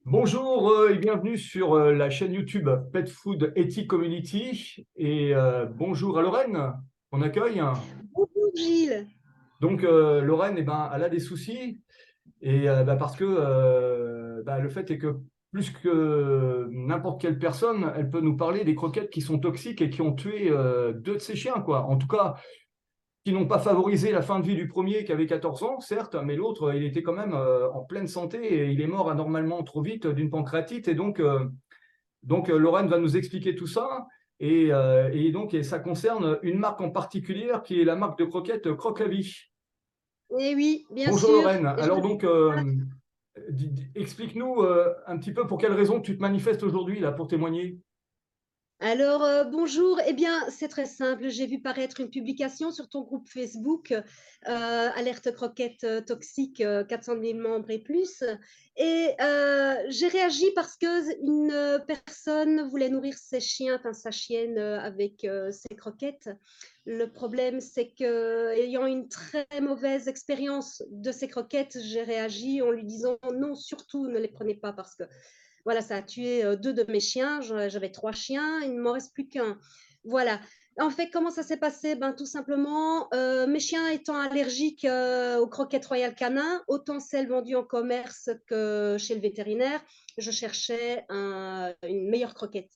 Bonjour et bienvenue sur la chaîne YouTube Pet Food Ethic Community. Et bonjour à Lorraine, on accueille. Bonjour Gilles. Donc Lorraine, elle a des soucis et parce que le fait est que plus que n'importe quelle personne, elle peut nous parler des croquettes qui sont toxiques et qui ont tué deux de ses chiens, quoi. En tout cas, qui n'ont pas favorisé la fin de vie du premier qui avait 14 ans, certes, mais l'autre, il était quand même en pleine santé et il est mort anormalement trop vite d'une pancréatite. Et donc, Lorraine va nous expliquer tout ça. Et ça concerne une marque en particulier qui est la marque de croquettes Croque la Vie. Eh oui, bien Bonjour sûr. Lorraine. Et je Alors donc, explique-nous un petit peu pour quelles raisons tu te manifestes aujourd'hui là pour témoigner. Alors, bonjour. Eh bien, c'est très simple. J'ai vu paraître une publication sur ton groupe Facebook, Alerte croquette toxique, 400 000 membres et plus. Et j'ai réagi parce qu'une personne voulait nourrir ses chiens, enfin sa chienne, avec ses croquettes. Le problème, c'est que, ayant une très mauvaise expérience de ces croquettes, j'ai réagi en lui disant non, surtout ne les prenez pas parce que voilà, ça a tué deux de mes chiens. J'avais trois chiens, il ne m'en reste plus qu'un. Voilà. En fait, comment ça s'est passé? Ben, tout simplement, mes chiens étant allergiques aux croquettes Royal Canin, autant celles vendues en commerce que chez le vétérinaire, je cherchais une meilleure croquette.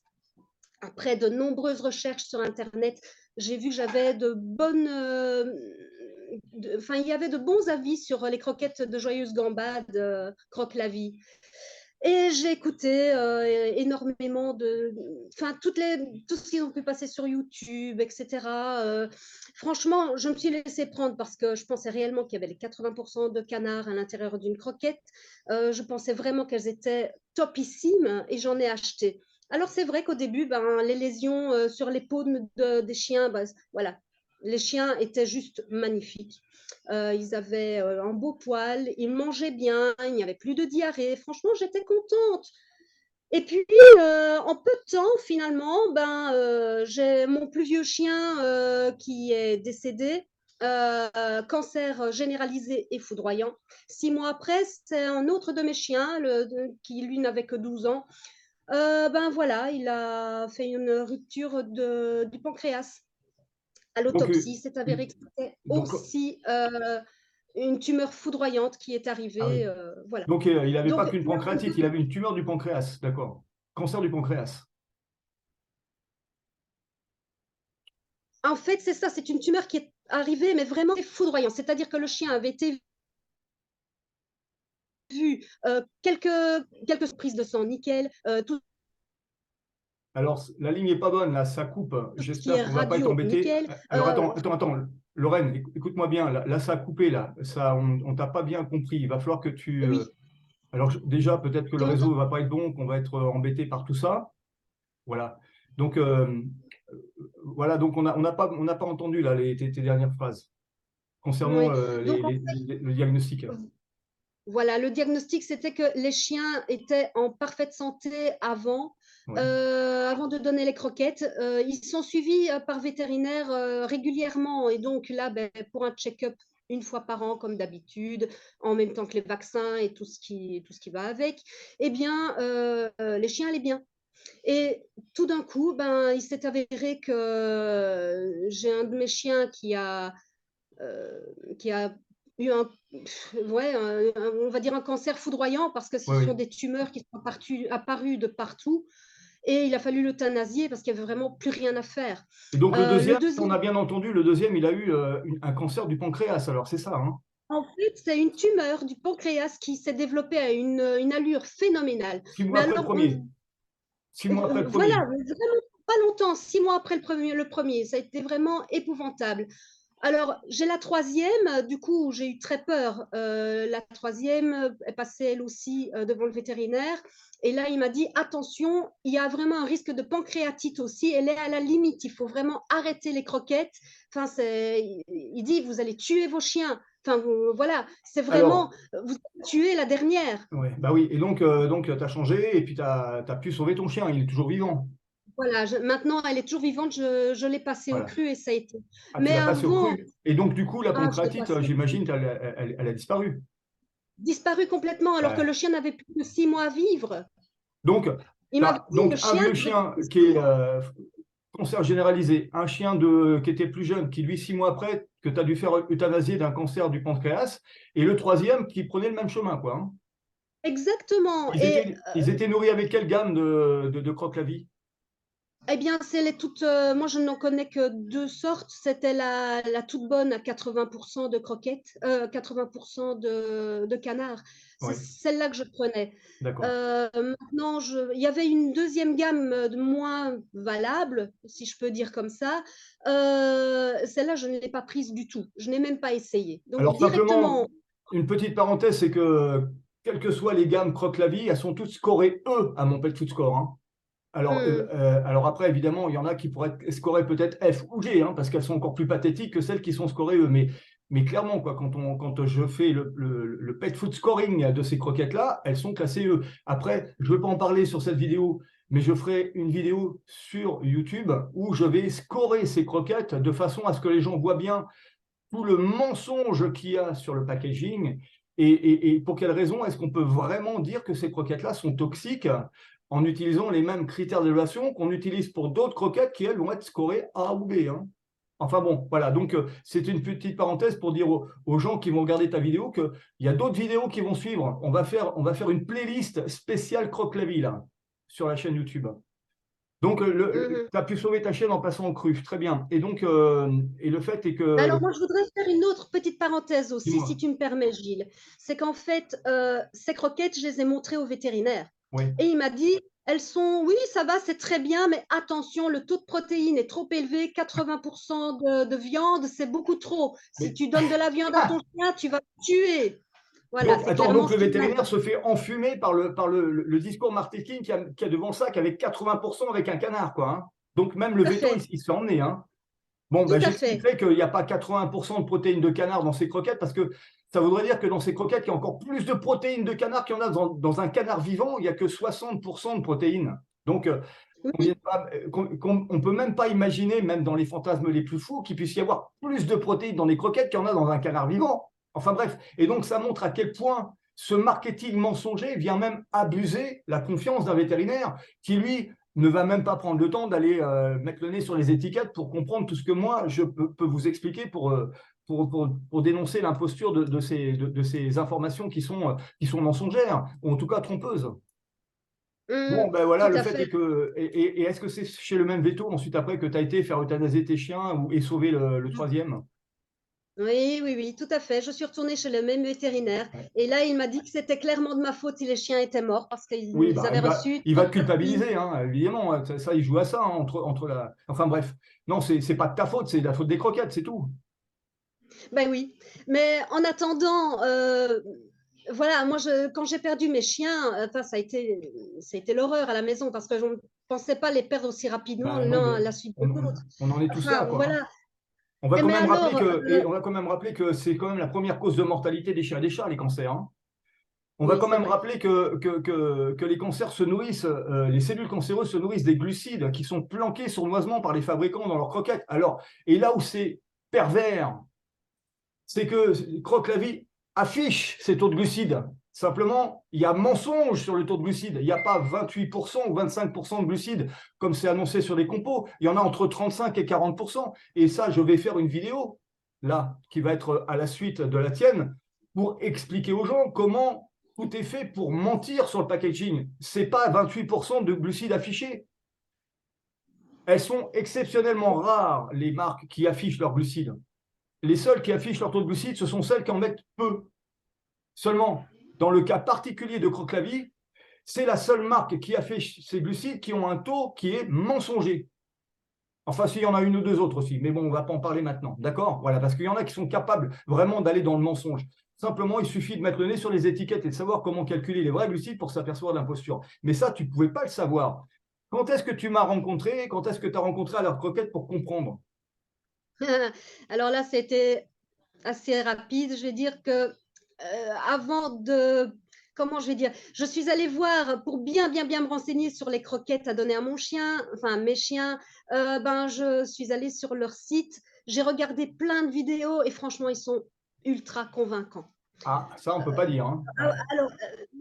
Après de nombreuses recherches sur Internet, j'ai vu que j'avais de bonnes. Enfin, il y avait de bons avis sur les croquettes de Joyeuse Gambade, Croque la Vie. Et j'ai écouté énormément enfin, tout ce qu'ils ont pu passer sur YouTube, etc. Franchement, je me suis laissée prendre parce que je pensais réellement qu'il y avait les 80% de canards à l'intérieur d'une croquette. Je pensais vraiment qu'elles étaient topissimes et j'en ai acheté. Alors, c'est vrai qu'au début, ben, les lésions sur les peaux des chiens, ben, voilà, les chiens étaient juste magnifiques. Ils avaient un beau poil, ils mangeaient bien, il n'y avait plus de diarrhée. Franchement, j'étais contente. Et puis, en peu de temps, finalement, j'ai mon plus vieux chien qui est décédé, cancer généralisé et foudroyant. 6 mois après, c'est un autre de mes chiens qui, lui, n'avait que 12 ans. Ben voilà, il a fait une rupture du pancréas. À Donc, l'autopsie, c'est avéré que c'était donc, aussi une tumeur foudroyante qui est ah oui. arrivée. Voilà. Donc, il n'avait pas Donc, qu'une pancréatite, il avait une tumeur du pancréas, d'accord. Cancer du pancréas. en fait, c'est ça, c'est une tumeur qui est arrivée, mais vraiment foudroyante. C'est-à-dire que le chien avait été vu quelques prises de sang nickel, tout Alors, la ligne n'est pas bonne, là, ça coupe. ce qui J'espère est qu'on ne va pas être radio embêté. nickel. Alors, attends. Lorraine, écoute-moi bien. Là, ça a coupé, là. Ça, on ne t'a pas bien compris. Il va falloir que tu. Oui, Alors, déjà, peut-être que le tu réseau m'entends? ne va pas être bon, qu'on va être embêté par tout ça. Voilà. Donc, voilà. Donc, on n'a pas entendu, là, tes dernières phrases concernant Oui. Donc, le diagnostic. voilà, le diagnostic, c'était que les chiens étaient en parfaite santé Ouais. avant de donner les croquettes. Ils sont suivis par vétérinaire régulièrement et donc là, ben, pour un check-up une fois par an, comme d'habitude, en même temps que les vaccins et tout ce qui va avec, eh bien, les chiens allaient bien. Et tout d'un coup, ben, il s'est avéré que j'ai un de mes chiens euh, qui a eu ouais, on va dire un cancer foudroyant parce que ce Oui, sont oui. des tumeurs qui sont apparues de partout et il a fallu l'euthanasier parce qu'il n'y avait vraiment plus rien à faire. Et donc, le Le deuxième, on deuxième, a bien entendu, le deuxième, il a eu un cancer du pancréas. Alors, c'est ça, hein? en fait, c'est une tumeur du pancréas qui s'est développée à une allure phénoménale. 6 mois Mais après le alors, premier. 6 mois après le voilà, premier. vraiment pas longtemps, 6 mois après le premier, ça a été vraiment épouvantable. Alors, j'ai la troisième, du coup, j'ai eu très peur. La troisième est passée elle aussi devant le vétérinaire. Et là, il m'a dit, attention, il y a vraiment un risque de pancréatite aussi. Elle est à la limite, il faut vraiment arrêter les croquettes. Enfin, il dit, vous allez tuer vos chiens. Enfin, voilà, c'est vraiment, Alors, vous tuez la dernière. ouais, bah oui. Et donc tu as changé et puis tu as pu sauver ton chien. Il est toujours vivant. Voilà, maintenant, elle est toujours vivante, je l'ai passée au Voilà. cru et ça a été. Ah, tu Mais l'as passé au avant, cru. Et donc, du coup, la je l'ai pancréatite, passée au cru. j'imagine, elle a disparu. disparu complètement, alors que Ouais. le chien n'avait plus que 6 mois à vivre. Donc, Il tu m'avait as dit, le donc un chien vieux devait chien plus que qui 6 est mois. cancer généralisé, un chien qui était plus jeune, qui lui, 6 mois après, que tu as dû faire euthanasier d'un cancer du pancréas, et le troisième qui prenait le même chemin, quoi. Hein. Exactement. Ils étaient nourris avec quelle gamme de croque-la-vie? Eh bien, c'est les toutes, moi je n'en connais que 2 sortes. C'était la toute bonne à 80 de croquettes, 80 de canards. C'est Oui, celle-là que je prenais. d'accord. Maintenant il y avait une deuxième gamme, de moins valable, si je peux dire comme ça. Celle-là, je ne l'ai pas prise du tout. Je n'ai même pas essayé. Donc Alors simplement, directement, une petite parenthèse, c'est que quelles que soient les gammes croque-la-vie, elles sont toutes scorées E à mon Pet Food Score. Hein. mmh, Alors après, évidemment, il y en a qui pourraient être scorées peut-être F ou G, hein, parce qu'elles sont encore plus pathétiques que celles qui sont scorées E. Mais clairement, quoi, quand je fais le pet food scoring de ces croquettes-là, elles sont classées E. Après, je ne veux pas en parler sur cette vidéo, mais je ferai une vidéo sur YouTube où je vais scorer ces croquettes de façon à ce que les gens voient bien tout le mensonge qu'il y a sur le packaging et pour quelles raisons est-ce qu'on peut vraiment dire que ces croquettes-là sont toxiques en utilisant les mêmes critères d'évaluation qu'on utilise pour d'autres croquettes qui, elles, vont être scorées A ou B. Hein. Enfin bon, voilà, donc c'est une petite parenthèse pour dire aux gens qui vont regarder ta vidéo qu'il y a d'autres vidéos qui vont suivre. On va faire une playlist spéciale croque-la-vie là, sur la chaîne YouTube. Donc, mmh. tu as pu sauver ta chaîne en passant en cru, très bien. Et donc, et le fait est Alors que, moi, je voudrais faire une autre petite parenthèse aussi, si dis-moi, tu me permets, Gilles. C'est qu'en fait, ces croquettes, je les ai montrées au vétérinaire oui. et il m'a dit: «Elles sont oui, ça va, c'est très bien, mais attention, le taux de protéines est trop élevé, 80 de viande, c'est beaucoup trop. Si Mais, tu donnes de la viande à ton chien, tu vas le tuer». Voilà, donc, c'est attends, clairement donc ce le qu'il m'a vétérinaire dit. se fait enfumer par le discours marketing qu'il y a devant ça, qu'avec 80% avec un canard, quoi. Hein. Donc, même le Tout à véto, fait, il se fait emmener. Hein. Bon, bah, tout à fait. j'expliquerai qu'il n'y a pas 80% de protéines de canard dans ces croquettes parce que ça voudrait dire que dans ces croquettes, il y a encore plus de protéines de canard qu'il y en a dans un canard vivant. Il n'y a que 60% de protéines. Donc, Oui, on peut même pas imaginer, même dans les fantasmes les plus fous, qu'il puisse y avoir plus de protéines dans des croquettes qu'il y en a dans un canard vivant. Enfin bref, et donc ça montre à quel point ce marketing mensonger vient même abuser la confiance d'un vétérinaire qui, lui, ne va même pas prendre le temps d'aller mettre le nez sur les étiquettes pour comprendre tout ce que moi, je peux vous expliquer pour dénoncer l'imposture de ces informations qui sont mensongères, ou en tout cas trompeuses. mmh, Bon, ben voilà, tout le à fait fait. est que. Et est-ce que c'est chez le même veto ensuite après que tu as été faire euthanasier tes chiens et sauver le troisième? Oui, oui, oui, tout à fait. Je suis retournée chez le même vétérinaire Ouais. et là, il m'a dit que c'était clairement de ma faute si les chiens étaient morts parce Oui, qu'ils bah, avaient reçu il va trop de te toxines. culpabiliser, hein, évidemment. Hein, ça, il joue à ça, hein, entre la. Enfin bref. Non, c'est pas de ta faute, c'est de la faute des croquettes, c'est tout. Ben oui, mais en attendant, voilà, moi, quand j'ai perdu mes chiens, enfin, ça a été l'horreur à la maison parce que je ne pensais pas les perdre aussi rapidement Ben non, l'un à mais la suite de l'autre. on en est tous là, Enfin, quoi. Hein. voilà. Mais alors, On va quand même rappeler que c'est quand même la première cause de mortalité des chiens et des chats, les cancers. Hein. On va oui, quand c'est même vrai. rappeler que les cancers se nourrissent, les cellules cancéreuses se nourrissent des glucides qui sont planqués sournoisement par les fabricants dans leurs croquettes. Alors, et là où c'est pervers, c'est que Croque-la-Vie affiche ces taux de glucides. Simplement, il y a mensonge sur le taux de glucides. Il n'y a pas 28% ou 25% de glucides comme c'est annoncé sur les compos. Il y en a entre 35 et 40%. Et ça, je vais faire une vidéo, là, qui va être à la suite de la tienne, pour expliquer aux gens comment tout est fait pour mentir sur le packaging. Ce n'est pas 28% de glucides affichés. Elles sont exceptionnellement rares, les marques qui affichent leurs glucides. Les seules qui affichent leur taux de glucides, ce sont celles qui en mettent peu. Seulement, dans le cas particulier de Croque-la-Vie, c'est la seule marque qui affiche ces glucides qui ont un taux qui est mensonger. Enfin, s'il y en a une ou deux autres aussi, mais bon, on ne va pas en parler maintenant. D'accord. Voilà, parce qu'il y en a qui sont capables vraiment d'aller dans le mensonge. Simplement, il suffit de mettre le nez sur les étiquettes et de savoir comment calculer les vrais glucides pour s'apercevoir de l'imposture. Mais ça, tu ne pouvais pas le savoir. Quand est-ce que tu m'as rencontré? Quand est-ce que tu as rencontré à la croquette pour comprendre? Alors là, c'était assez rapide. Je vais dire que, avant de comment je vais dire? Je suis allée voir pour bien, bien, bien me renseigner sur les croquettes à donner à mon chien, enfin à mes chiens, ben, je suis allée sur leur site. J'ai regardé plein de vidéos et franchement, ils sont ultra convaincants. Ah, ça, on ne peut pas dire. Hein. Ouais. Alors,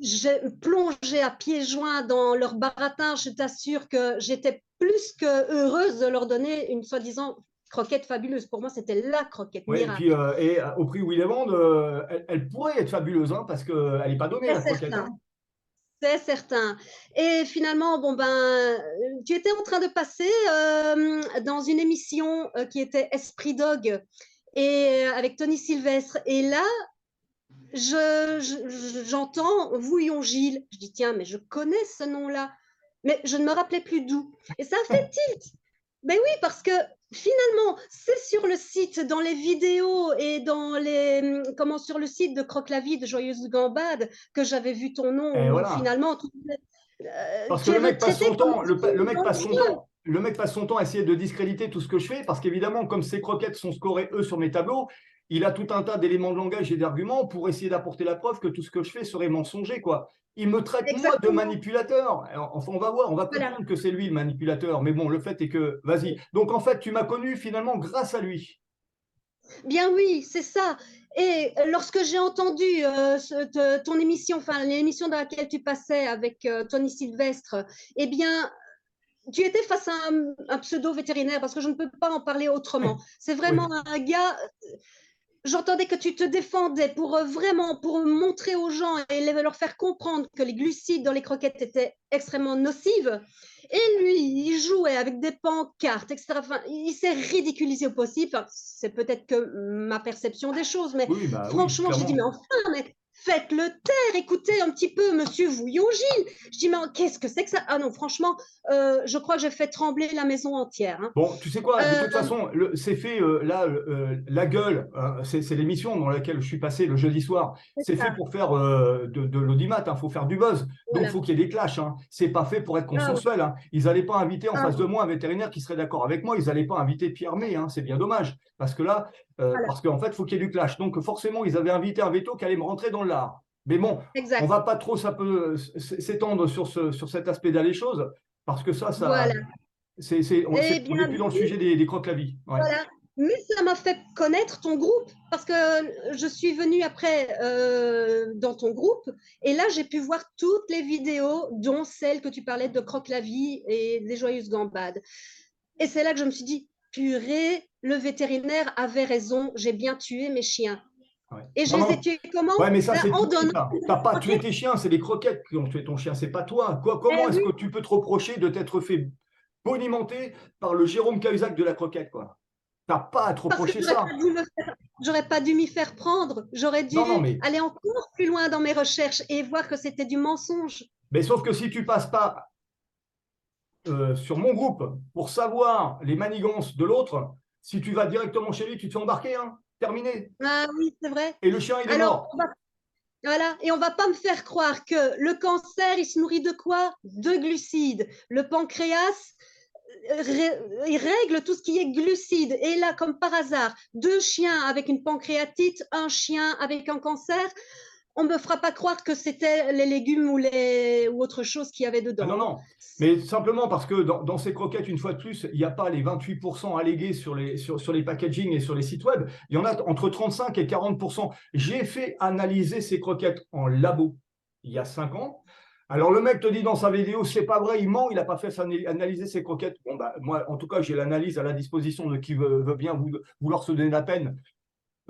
j'ai plongé à pieds joints dans leur baratin. Je t'assure que j'étais plus que heureuse de leur donner une soi-disant croquette fabuleuse. Pour moi, c'était la croquette Ouais, et puis, miracle. au prix où ils les vendent, elle pourrait être fabuleuse, hein, parce qu'elle n'est pas donnée, C'est la croquette. certain. Hein. C'est certain. Et finalement, bon ben, tu étais en train de passer dans une émission qui était Esprit Dog et avec Tony Sylvestre. Et là, j'entends Vouillon Gilles. Je dis tiens, mais je connais ce nom-là, mais je ne me rappelais plus d'où. Et ça a fait tilt. Ben oui, parce que finalement, c'est sur le site, dans les vidéos et dans les comment sur le site de Croque-la-Vie de Joyeuse Gambade que j'avais vu ton Et nom où voilà. finalement Parce que tu es le mec passe retraité son comme temps, le mec passe son chien. temps, le mec passe son temps à essayer de discréditer tout ce que je fais, parce qu'évidemment, comme ces croquettes sont scorées, eux, sur mes tableaux, il a tout un tas d'éléments de langage et d'arguments pour essayer d'apporter la preuve que tout ce que je fais serait mensonger, quoi. Il me traite, moi, de Exactement. manipulateur. Alors, enfin, on va voir, on va Voilà. comprendre que c'est lui le manipulateur. Mais bon, le fait est que, vas-y. Donc, en fait, tu m'as connu finalement grâce à lui. Bien oui, c'est ça. Et lorsque j'ai entendu ton émission, enfin l'émission dans laquelle tu passais avec Tony Sylvestre, eh bien, tu étais face à un pseudo vétérinaire parce que je ne peux pas en parler autrement. C'est vraiment Oui. un gars. J'entendais que tu te défendais pour vraiment pour montrer aux gens et leur faire comprendre que les glucides dans les croquettes étaient extrêmement nocives. Et lui, il jouait avec des pancartes, etc. Enfin, il s'est ridiculisé au possible. Enfin, c'est peut-être que ma perception des choses, mais Oui, bah oui, franchement, j'ai dit, mais clairement. enfin, mais faites-le taire, écoutez un petit peu Monsieur Vouillon-Gilles. Je dis, mais qu'est-ce que c'est que ça? Ah non, franchement, je crois que j'ai fait trembler la maison entière. Hein. Bon, tu sais quoi, de Euh, toute façon, c'est fait là, la gueule, c'est l'émission dans laquelle je suis passé le jeudi soir. c'est C'est fait ça, pour faire de l'audimat, il faut faire du buzz. Donc, il voilà. faut qu'il y ait des clashs. Hein. C'est pas fait pour être Ah, oui. consensuel. Hein. Ils n'allaient pas inviter en Ah, face de non. moi un vétérinaire qui serait d'accord avec moi. Ils n'allaient pas inviter Pierre May. Hein. C'est bien dommage. Parce que là, Voilà, parce qu'en fait, il faut qu'il y ait du clash. Donc, forcément, ils avaient invité un veto qui allait me rentrer dans l'art. Mais bon, on exact. va pas trop ça peut s'étendre sur cet aspect-là des choses. Parce que ça, Voilà. Eh on n'est bien, plus dans le sujet des croque-la-vie. Ouais. voilà. Mais ça m'a fait connaître ton groupe parce que je suis venue après dans ton groupe et là j'ai pu voir toutes les vidéos, dont celle que tu parlais de Croque-la-Vie et des Joyeuses Gambades. Et c'est là que je me suis dit, purée, le vétérinaire avait raison, j'ai bien tué mes chiens. Ouais. Et je Non, les ai non. tués comment? Ouais, mais ça, Ben, c'est en toi. Tu donnant n'as pas tué croquettes. tes chiens, c'est les croquettes qui ont tué ton chien, c'est pas toi. Comment Eh est-ce oui, que tu peux te reprocher de t'être fait bonimenter par le Jérôme Cahuzac de la croquette, quoi? T'as pas à te parce que reprocher ça. j'aurais pas dû m'y faire prendre. J'aurais dû Non, non, mais, aller encore plus loin dans mes recherches et voir que c'était du mensonge. mais sauf que si tu passes pas sur mon groupe pour savoir les manigances de l'autre, si tu vas directement chez lui, tu te fais embarquer, hein. Terminé. Ah oui, c'est vrai. Et le chien, il est Alors, mort. voilà, et on va pas me faire croire que le cancer, il se nourrit de quoi? De glucides. Le pancréas, il règle tout ce qui est glucides. Et là, comme par hasard, deux chiens avec une pancréatite, un chien avec un cancer, on ne me fera pas croire que c'était les légumes ou autre chose qu'il y avait Ah non, dedans. Hein. non. Mais simplement parce que dans ces croquettes, une fois de plus, il n'y a pas les 28% allégués sur les packaging et sur les sites web. Il y en a entre 35 et 40%. J'ai fait analyser ces croquettes en labo il y a 5 ans. Alors le mec te dit dans sa vidéo, c'est pas vrai, il ment, il n'a pas fait analyser ses croquettes. Bon, bah, moi, en tout cas, j'ai l'analyse à la disposition de qui veut bien vouloir se donner la peine,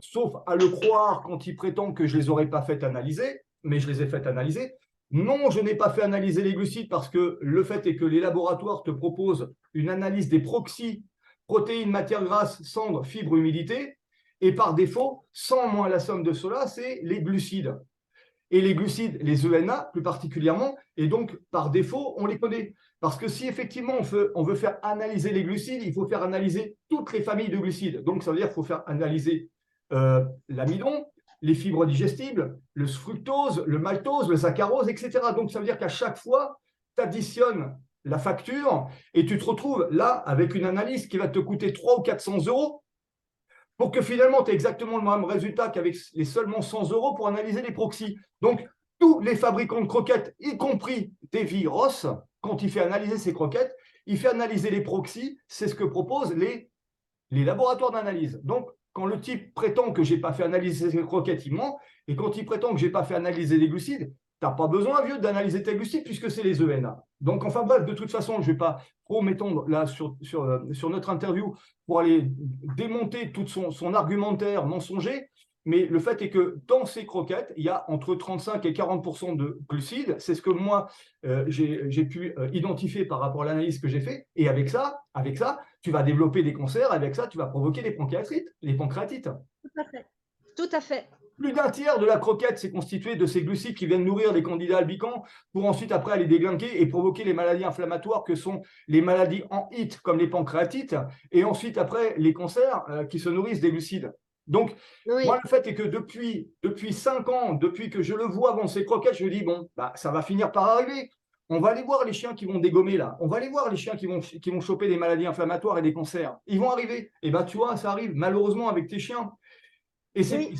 sauf à le croire quand il prétend que je ne les aurais pas fait analyser, mais je les ai fait analyser. Non, je n'ai pas fait analyser les glucides parce que le fait est que les laboratoires te proposent une analyse des proxys, protéines, matières grasses, cendres, fibres, humidité, et par défaut, 100 moins la somme de cela, c'est les glucides. Et les glucides, les ENA plus particulièrement, et donc par défaut, on les connaît. Parce que si effectivement on veut faire analyser les glucides, il faut faire analyser toutes les familles de glucides. Donc ça veut dire qu'il faut faire analyser l'amidon, les fibres digestibles, le fructose, le maltose, le saccharose, etc. Donc ça veut dire qu'à chaque fois, tu additionnes la facture et tu te retrouves là avec une analyse qui va te coûter 300 ou 400 euros pour que finalement tu aies exactement le même résultat qu'avec les seulement 100 euros pour analyser les proxys. Donc tous les fabricants de croquettes, y compris Davy Ross, quand il fait analyser ses croquettes, il fait analyser les proxys, c'est ce que proposent les laboratoires d'analyse. Donc quand le type prétend que je n'ai pas fait analyser ses croquettes, il ment. Et quand il prétend que je n'ai pas fait analyser les glucides, tu n'as pas besoin, vieux, d'analyser tes glucides puisque c'est les ENA. Donc, enfin bref, de toute façon, je ne vais pas trop m'étendre là sur notre interview pour aller démonter tout son argumentaire mensonger. Mais le fait est que dans ces croquettes, il y a entre 35 et 40% de glucides. C'est ce que moi, j'ai pu identifier par rapport à l'analyse que j'ai fait. Et avec ça, tu vas développer des cancers. Avec ça, tu vas provoquer des pancréatites. Tout à fait. Tout à fait. Plus d'un tiers de la croquette, c'est constitué de ces glucides qui viennent nourrir les candidats albicans pour ensuite après aller déglinguer et provoquer les maladies inflammatoires que sont les maladies en HIT comme les pancréatites et ensuite après les cancers qui se nourrissent des glucides. Donc, oui. Moi, le fait est que depuis 5 ans, depuis que je le vois dans ces croquettes, je me dis, bon, bah, ça va finir par arriver. On va aller voir les chiens qui vont dégommer là. On va aller voir les chiens qui vont choper des maladies inflammatoires et des cancers. Ils vont arriver. Et bien, tu vois, ça arrive malheureusement avec tes chiens. Et s'il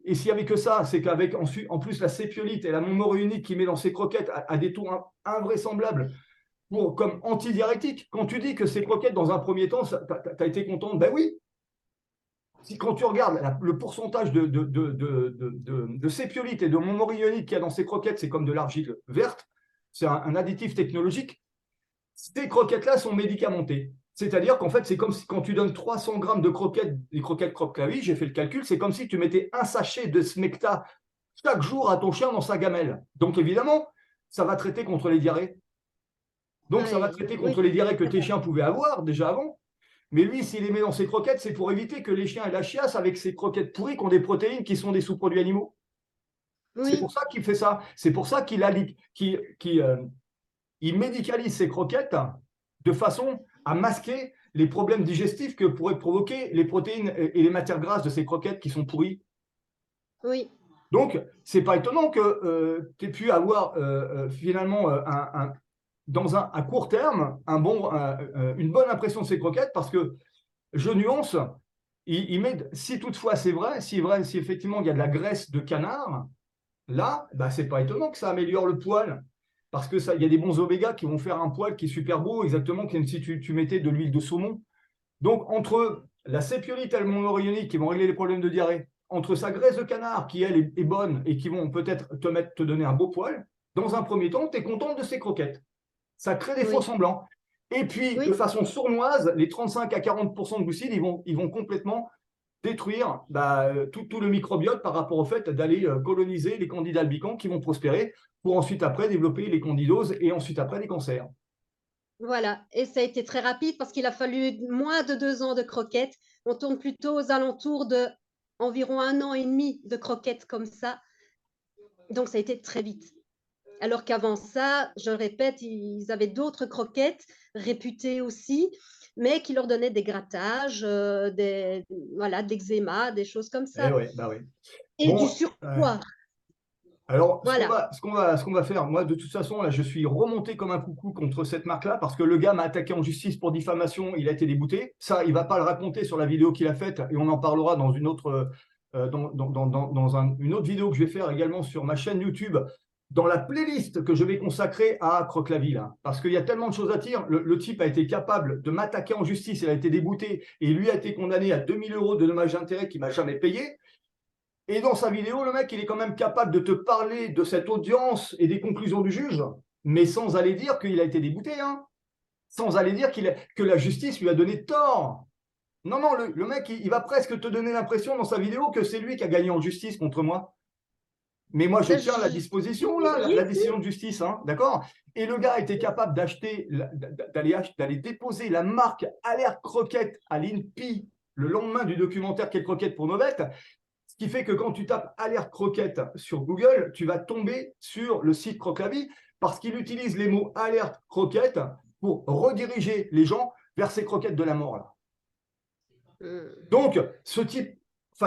n'y avait que ça, c'est qu'avec en plus la sépiolite et la montmorillonite qui met dans ses croquettes à des taux invraisemblables comme antidiurétique, quand tu dis que ces croquettes, dans un premier temps, tu as été content, ben oui. Quand tu regardes le pourcentage de sépiolite et de montmorillonite qu'il y a dans ces croquettes, c'est comme de l'argile verte, c'est un additif technologique. Ces croquettes-là sont médicamentées. C'est-à-dire qu'en fait, c'est comme si quand tu donnes 300 grammes de croquettes, des croquettes Crop-Clavie, j'ai fait le calcul, c'est comme si tu mettais un sachet de Smecta chaque jour à ton chien dans sa gamelle. Donc évidemment, ça va traiter contre les diarrhées. Donc ça va traiter contre les diarrhées que tes chiens pouvaient avoir déjà avant. Mais lui, s'il les met dans ses croquettes, c'est pour éviter que les chiens aient la chiasse avec ces croquettes pourries qui ont des protéines qui sont des sous-produits animaux. Oui. C'est pour ça qu'il fait ça. C'est pour ça qu'il médicalise ses croquettes de façon à masquer les problèmes digestifs que pourraient provoquer les protéines et les matières grasses de ces croquettes qui sont pourries. Oui. Donc, ce n'est pas étonnant que tu aies pu avoir finalement à court terme une bonne impression de ces croquettes parce que je nuance, si toutefois c'est vrai, si effectivement il y a de la graisse de canard, là, bah, ce n'est pas étonnant que ça améliore le poil. Parce que il y a des bons oméga qui vont faire un poil qui est super beau, exactement comme si tu mettais de l'huile de saumon. Donc, entre la sépiolite et le montmorillonite qui vont régler les problèmes de diarrhée, entre sa graisse de canard qui, elle, est bonne et qui vont peut-être te donner un beau poil, dans un premier temps, tu es contente de ces croquettes. Ça crée des faux semblants. Et puis, de façon sournoise, les 35 à 40% de glucides, ils vont complètement détruire tout le microbiote par rapport au fait d'aller coloniser les candidats albicans qui vont prospérer pour ensuite après développer les candidoses et ensuite après les cancers. Voilà, et ça a été très rapide parce qu'il a fallu moins de 2 ans de croquettes. On tourne plutôt aux alentours de environ 1 an et demi de croquettes comme ça. Donc ça a été très vite. Alors qu'avant ça, je le répète, ils avaient d'autres croquettes réputées aussi, mais qui leur donnaient des grattages, de l'eczéma, des choses comme ça. Et du surpoids. Alors, ce qu'on va faire, moi, de toute façon, là, je suis remonté comme un coucou contre cette marque-là parce que le gars m'a attaqué en justice pour diffamation, il a été débouté. Ça, il ne va pas le raconter sur la vidéo qu'il a faite et on en parlera dans une autre, une autre vidéo que je vais faire également sur ma chaîne YouTube, dans la playlist que je vais consacrer à Crop-Clavie, là, parce qu'il y a tellement de choses à dire. Le type a été capable de m'attaquer en justice, il a été débouté et lui a été condamné à 2 000 € de dommages d'intérêt qu'il ne m'a jamais payé. Et dans sa vidéo, le mec, il est quand même capable de te parler de cette audience et des conclusions du juge, mais sans aller dire qu'il a été débouté, hein, sans aller dire que la justice lui a donné tort. Non, le mec, il va presque te donner l'impression dans sa vidéo que c'est lui qui a gagné en justice contre moi. Mais moi, je tiens à la disposition, là, la décision de justice, hein, d'accord? Et le gars a été capable d'aller déposer la marque Alerte Croquette à l'INPI le lendemain du documentaire Quelle croquette pour nos bêtes. Ce qui fait que quand tu tapes Alerte Croquette sur Google, tu vas tomber sur le site Crop-Clavie parce qu'il utilise les mots Alerte Croquette pour rediriger les gens vers ces croquettes de la mort, là. Donc, ce type,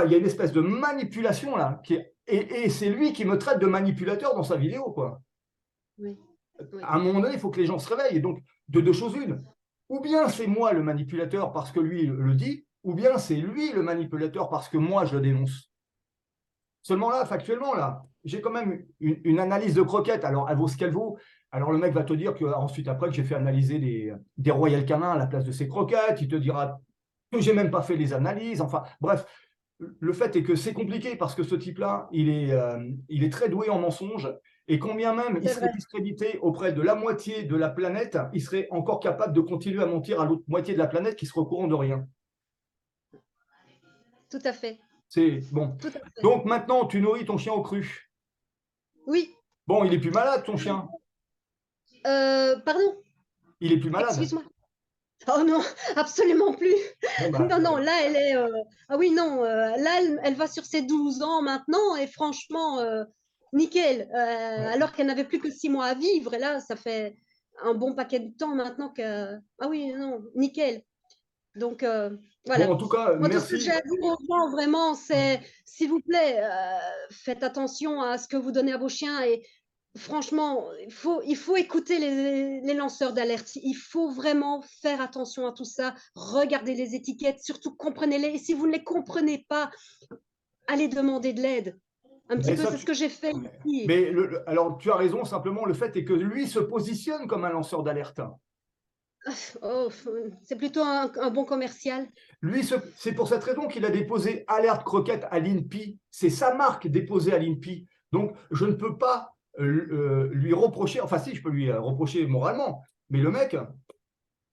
il y a une espèce de manipulation là, et c'est lui qui me traite de manipulateur dans sa vidéo, quoi. Oui. À un moment donné, il faut que les gens se réveillent. Et donc, de deux choses une. Ou bien c'est moi le manipulateur parce que lui le dit, ou bien c'est lui le manipulateur parce que moi je le dénonce. Seulement là, factuellement, là, j'ai quand même une analyse de croquettes. Alors, elle vaut ce qu'elle vaut. Alors, le mec va te dire qu'ensuite, après, que j'ai fait analyser des Royal Canin à la place de ses croquettes. Il te dira J'ai même pas fait les analyses. Enfin, bref, le fait est que c'est compliqué parce que ce type-là, il est très doué en mensonges. Et combien même il C'est serait vrai, discrédité auprès de la moitié de la planète, il serait encore capable de continuer à mentir à l'autre moitié de la planète qui serait au courant de rien. tout à fait, C'est bon. tout à fait. Donc maintenant, tu nourris ton chien au cru. Oui, Bon, il est plus malade, ton chien. pardon, Il est plus malade. excuse-moi. Oh non, absolument plus. Bon, bah, Non, non, là, elle est. Ah oui, non, là, elle va sur ses 12 ans maintenant, et franchement, nickel. ouais. Alors qu'elle n'avait plus que 6 mois à vivre, et là, ça fait un bon paquet de temps maintenant que. Ah oui, non, nickel. Donc, Bon, voilà. en tout cas, Moi, tout ce que j'ai merci. à dire aux gens, vraiment, c'est, s'il vous plaît, faites attention à ce que vous donnez à vos chiens. Et franchement, il faut écouter les lanceurs d'alerte. Il faut vraiment faire attention à tout ça. Regardez les étiquettes, surtout comprenez-les. Et si vous ne les comprenez pas, allez demander de l'aide. Un petit Mais peu, ça, c'est ce que j'ai fait ici. mais alors, tu as raison, simplement, le fait est que lui se positionne comme un lanceur d'alerte. Oh, c'est plutôt un bon commercial. Lui, c'est pour cette raison qu'il a déposé alerte croquette à l'INPI. C'est sa marque déposée à l'INPI. Donc, je ne peux pas lui reprocher, enfin si, je peux lui reprocher moralement, mais le mec,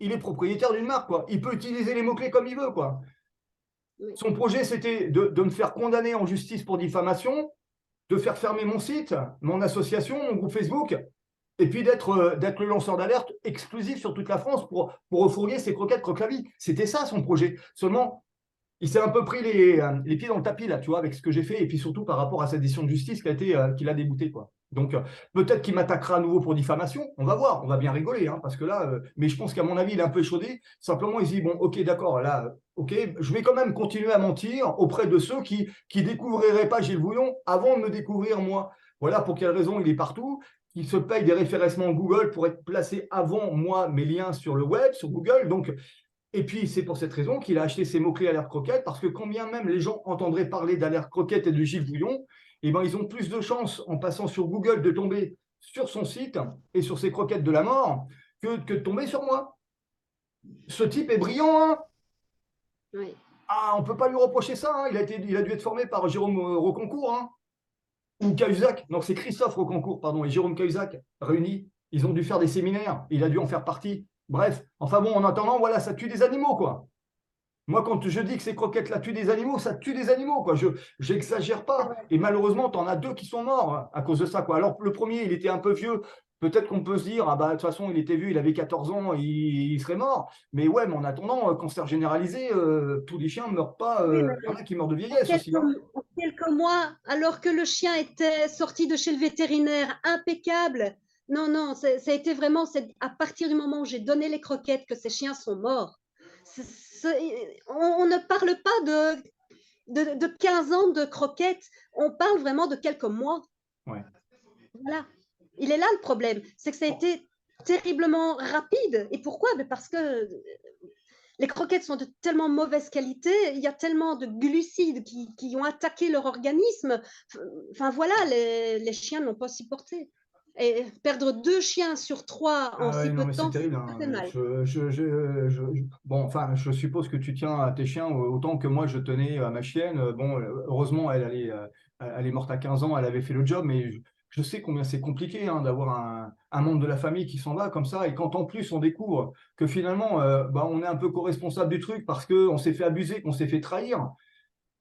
il est propriétaire d'une marque, quoi. Il peut utiliser les mots-clés comme il veut, quoi. Oui. Son projet, c'était de me faire condamner en justice pour diffamation, de faire fermer mon site, mon association, mon groupe Facebook, et puis d'être le lanceur d'alerte exclusif sur toute la France pour refourguer ses croquettes Croque-la-Vie. C'était ça son projet. Seulement, il s'est un peu pris les pieds dans le tapis, là, tu vois, avec ce que j'ai fait, et puis surtout par rapport à cette décision de justice qui l'a débouté, quoi. Donc, peut-être qu'il m'attaquera à nouveau pour diffamation. On va voir, on va bien rigoler, hein, parce que là, mais je pense qu'à mon avis, il est un peu échaudé. Simplement, il se dit, bon, ok, d'accord, là, ok, je vais quand même continuer à mentir auprès de ceux qui découvriraient pas Gilles Bouillon avant de me découvrir moi. Voilà pour quelle raison il est partout. Il se paye des référencements Google pour être placé avant moi, mes liens sur le web, sur Google. Donc, et puis, c'est pour cette raison qu'il a acheté ses mots-clés Alerte Croquette, parce que quand bien même les gens entendraient parler d'Alerte Croquette et de Gilles Bouillon, eh ben, ils ont plus de chances, en passant sur Google, de tomber sur son site et sur ses croquettes de la mort que de tomber sur moi. Ce type est brillant, hein. Oui. Ah, on ne peut pas lui reprocher ça, hein. Il a dû être formé par Jérôme Roconcourt, hein, ou Cahuzac. Non, c'est Christophe Roconcourt, pardon, et Jérôme Cahuzac réunis. Ils ont dû faire des séminaires. Il a dû en faire partie. Bref, enfin bon, en attendant, voilà, ça tue des animaux, quoi. Moi, quand je dis que ces croquettes-là tuent des animaux, ça tue des animaux, quoi. Je n'exagère pas. Et malheureusement, tu en as deux qui sont morts à cause de ça, quoi. Alors, le premier, il était un peu vieux. Peut-être qu'on peut se dire, ah bah, de toute façon, il était vieux, il avait 14 ans, il serait mort. Mais ouais, mais en attendant, cancer généralisé, tous les chiens ne meurent pas. Oui, mais Il y en a qui meurent de en vieillesse quelques, aussi, hein. en quelques mois, alors que le chien était sorti de chez le vétérinaire, impeccable. Non, non, ça a été vraiment à partir du moment où j'ai donné les croquettes que ces chiens sont morts. On ne parle pas de 15 ans de croquettes, on parle vraiment de quelques mois. Ouais. Voilà. Il est là le problème, c'est que ça a été terriblement rapide. Et pourquoi? Parce que les croquettes sont de tellement mauvaise qualité, il y a tellement de glucides qui ont attaqué leur organisme. Enfin voilà, les chiens n'ont pas supporté. Et perdre 2 chiens sur 3 en Ah si ouais, non, peu mais de c'est temps, terrible, ça hein. fait mal. Bon, enfin, je suppose que tu tiens à tes chiens autant que moi je tenais à ma chienne. Bon, heureusement, elle est morte à 15 ans, elle avait fait le job, mais je sais combien c'est compliqué, hein, d'avoir un membre de la famille qui s'en va comme ça. Et quand en plus on découvre que finalement, bah, on est un peu co-responsable du truc parce qu'on s'est fait abuser, qu'on s'est fait trahir,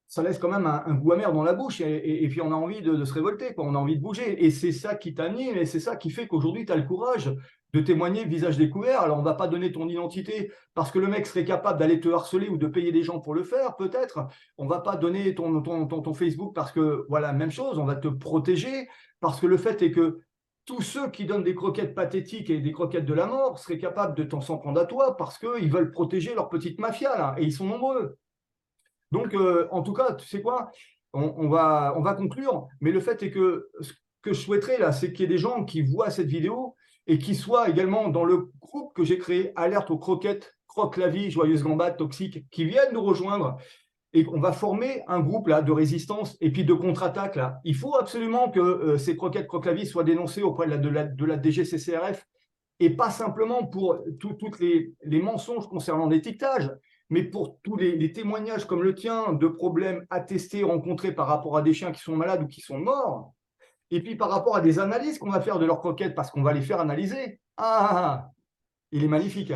ça laisse quand même un goût amer dans la bouche et puis on a envie de se révolter, quoi. On a envie de bouger. Et c'est ça qui t'anime et c'est ça qui fait qu'aujourd'hui, tu as le courage de témoigner visage découvert. Alors, on ne va pas donner ton identité parce que le mec serait capable d'aller te harceler ou de payer des gens pour le faire, peut-être. On ne va pas donner ton Facebook parce que, voilà, même chose, on va te protéger parce que le fait est que tous ceux qui donnent des croquettes pathétiques et des croquettes de la mort seraient capables de s'en prendre à toi parce qu'ils veulent protéger leur petite mafia, là, et ils sont nombreux. Donc, en tout cas, tu sais quoi, on va conclure, mais le fait est que ce que je souhaiterais là, c'est qu'il y ait des gens qui voient cette vidéo et qui soient également dans le groupe que j'ai créé, Alerte aux croquettes, Croque la vie, Joyeuse Gambade, Toxique, qui viennent nous rejoindre et on va former un groupe là de résistance et puis de contre-attaque là. Il faut absolument que ces croquettes Croque la vie soient dénoncées auprès de la DGCCRF et pas simplement pour tous les mensonges concernant l'étiquetage, mais pour tous les témoignages comme le tien de problèmes attestés, rencontrés par rapport à des chiens qui sont malades ou qui sont morts, et puis par rapport à des analyses qu'on va faire de leurs croquettes, parce qu'on va les faire analyser. Ah, il est magnifique.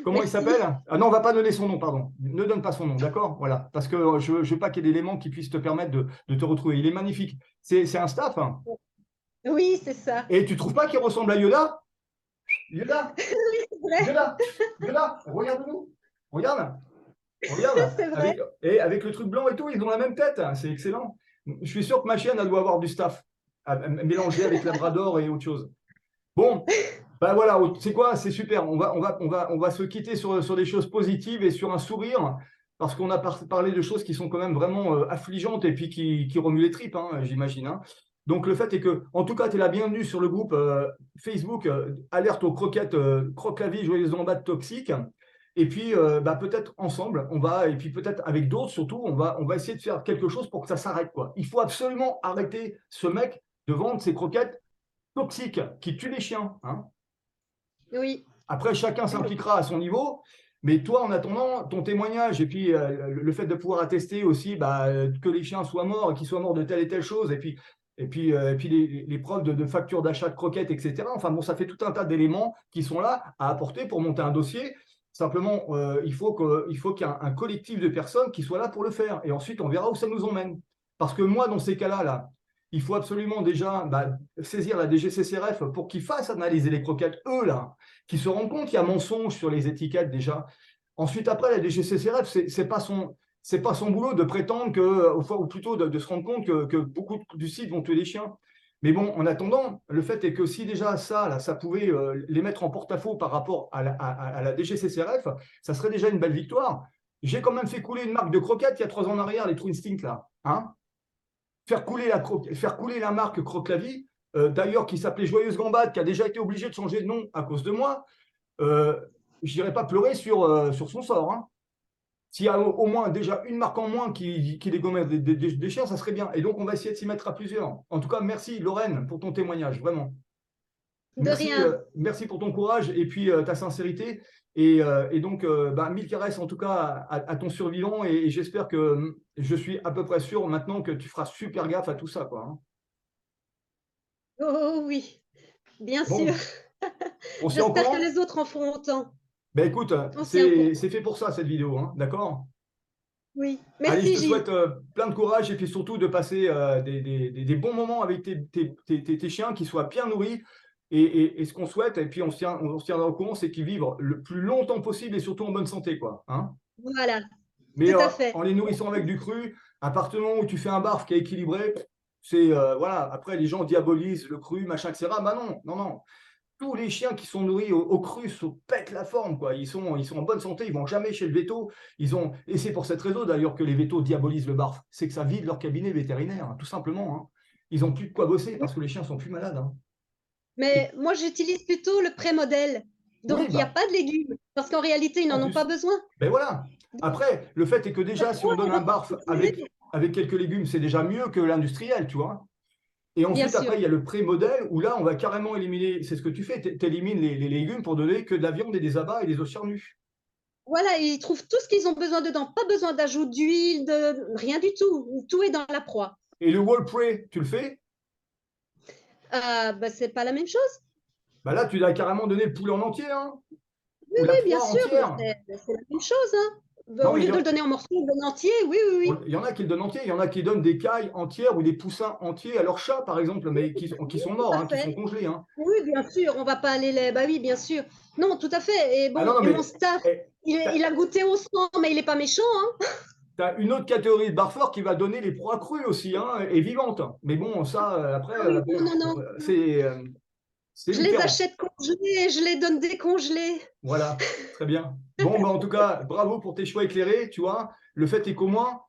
Comment il Merci. s'appelle? Ah non, on ne va pas donner son nom, pardon. Ne donne pas son nom, d'accord? Voilà, parce que je ne veux pas qu'il y ait d'éléments qui puissent te permettre de te retrouver. Il est magnifique. C'est un staff, hein. Oui, c'est ça. Et tu ne trouves pas qu'il ressemble à Yoda? Yoda, Oui, c'est vrai. Yoda, Yoda, regarde-nous. Regarde, regarde. C'est vrai. Avec le truc blanc et tout, ils ont la même tête. C'est excellent. Je suis sûr que ma chienne, elle doit avoir du staff mélangé avec Labrador et autre chose. Bon, ben voilà, c'est quoi? C'est super. On va se quitter sur des choses positives et sur un sourire, parce qu'on a parlé de choses qui sont quand même vraiment affligeantes et puis qui remuent les tripes, hein, j'imagine, hein. Donc le fait est que, en tout cas, tu es la bienvenue sur le groupe Facebook Alerte aux croquettes, croque la vie, joyeuse gambade toxique. Et puis peut-être ensemble, et puis peut-être avec d'autres surtout, on va essayer de faire quelque chose pour que ça s'arrête, quoi. Il faut absolument arrêter ce mec de vendre ses croquettes toxiques qui tuent les chiens, hein. Oui. Après, chacun s'impliquera à son niveau, mais toi, en attendant, ton témoignage et puis le fait de pouvoir attester aussi que les chiens soient morts, qu'ils soient morts de telle et telle chose, et puis les preuves de factures d'achat de croquettes, etc. Enfin bon, ça fait tout un tas d'éléments qui sont là à apporter pour monter un dossier. Simplement, il faut qu'il y ait un collectif de personnes qui soient là pour le faire. Et ensuite, on verra où ça nous emmène. Parce que moi, dans ces cas-là, là, il faut absolument déjà saisir la DGCCRF pour qu'ils fassent analyser les croquettes, eux, là, qui se rendent compte qu'il y a mensonge sur les étiquettes déjà. Ensuite, après, la DGCCRF, c'est pas son boulot de prétendre ou plutôt de se rendre compte que beaucoup du site vont tuer les chiens. Mais bon, en attendant, le fait est que si déjà ça, là, ça pouvait les mettre en porte-à-faux par rapport à la DGCCRF, ça serait déjà une belle victoire. J'ai quand même fait couler une marque de croquettes il y a 3 ans en arrière, les True Instinct, là, hein. Faire couler la marque Croque la vie, d'ailleurs qui s'appelait Joyeuse Gambade, qui a déjà été obligée de changer de nom à cause de moi, je n'irai pas pleurer sur son sort, hein. S'il y a au moins déjà une marque en moins qui dégomme des chiens, ça serait bien. Et donc, on va essayer de s'y mettre à plusieurs. En tout cas, merci Lorraine pour ton témoignage, vraiment. De rien. Merci pour ton courage et puis ta sincérité. Et donc, mille caresses en tout cas à ton survivant. Et j'espère que je suis à peu près sûr maintenant que tu feras super gaffe à tout ça, quoi, hein. Oh oui, bien sûr. Bon, on s'y en J'espère que courant. les autres en feront autant. Ben écoute, On s'y en c'est courant. fait pour ça cette vidéo, hein, d'accord? Oui. Allez, je Merci te Gilles. souhaite plein de courage et puis surtout de passer des bons moments avec tes chiens qui soient bien nourris. Et ce qu'on souhaite, et puis on se tiendra au courant, c'est qu'ils vivent le plus longtemps possible et surtout en bonne santé, quoi, hein. Voilà, Mais tout à fait. en les nourrissant avec du cru, à partir du moment où tu fais un barf qui est équilibré, voilà. Après, les gens diabolisent le cru, machin, etc. Bah non, non, non. Tous les chiens qui sont nourris au cru se pètent la forme, quoi. Ils sont en bonne santé, ils vont jamais chez le véto. Et c'est pour cette raison d'ailleurs que les vétos diabolisent le barf. C'est que ça vide leur cabinet vétérinaire, hein, tout simplement, hein. Ils n'ont plus de quoi bosser parce que les chiens sont plus malades, hein. Mais moi, j'utilise plutôt le pré-modèle. Oui, Donc, il n'y a pas de légumes. Parce qu'en réalité, ils en n'en ont pas plus. besoin. Ben voilà. Après, le fait est que déjà, si on donne un barf avec quelques légumes, c'est déjà mieux que l'industriel, tu vois. Et Bien ensuite, après, sûr. il y a le pré-modèle où là, on va carrément éliminer, c'est ce que tu fais, tu élimines les légumes pour donner que de la viande et des abats et des os charnus. Voilà, ils trouvent tout ce qu'ils ont besoin dedans. Pas besoin d'ajout d'huile, de rien du tout. Tout est dans la proie. Et le wall prey, tu le fais? C'est pas la même chose. Bah là, tu as carrément donné le poulet en entier, hein, Oui, ou la oui, bien proie sûr. entière. C'est la même chose, hein. Non, Au mais lieu de le donner en morceaux, on le donne entier. Oui, oui, oui. il y en a qui le donnent entier, il y en a qui donnent des cailles entières ou des poussins entiers à leur chat, par exemple, mais qui sont Tout morts, à hein, qui fait. sont congelés, hein. Oui, bien sûr. On va pas aller les. Bah oui, bien sûr. Non, tout à fait. Et Ah non, bon, non, et mon mais staff, tu il a goûté au sang, mais il est pas méchant, hein. as une autre catégorie de barfeurs qui va donner les proies crues aussi, hein, et vivantes. Mais bon, ça, après, Ah oui, bon, non, non, non. c'est Je les différent. achète congelés et je les donne décongelés. Voilà, très bien. Bon, en tout cas, bravo pour tes choix éclairés, tu vois. Le fait est qu'au moins,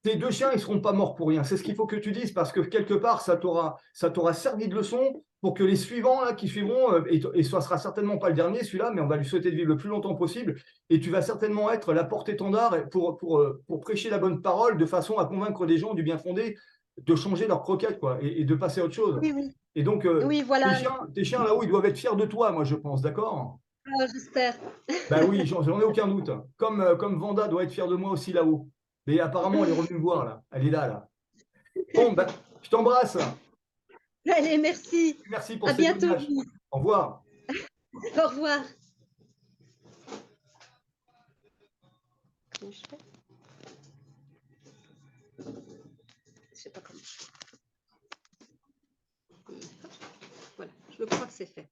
tes deux chiens, ils ne seront pas morts pour rien. C'est ce qu'il faut que tu dises parce que quelque part, ça t'aura servi de leçon pour que les suivants là, qui suivront, et ce sera certainement pas le dernier celui-là, mais on va lui souhaiter de vivre le plus longtemps possible. Et tu vas certainement être la porte-étendard pour prêcher la bonne parole de façon à convaincre des gens du bien fondé de changer leur croquette, quoi, et de passer à autre chose. Oui, oui. Et donc, Oui, tes voilà. chiens, tes chiens là-haut, ils doivent être fiers de toi, moi, je pense, d'accord? Ah, j'espère. Ben oui, j'en ai aucun doute. Comme Vanda doit être fière de moi aussi là-haut. Mais apparemment, elle est revenue me voir là. Elle est là, là. Bon, ben, je t'embrasse. Allez, merci. Merci pour À ces bientôt. témoignages. Au revoir. Au revoir. Comment je fais? Je sais pas comment. Voilà, je crois que c'est fait.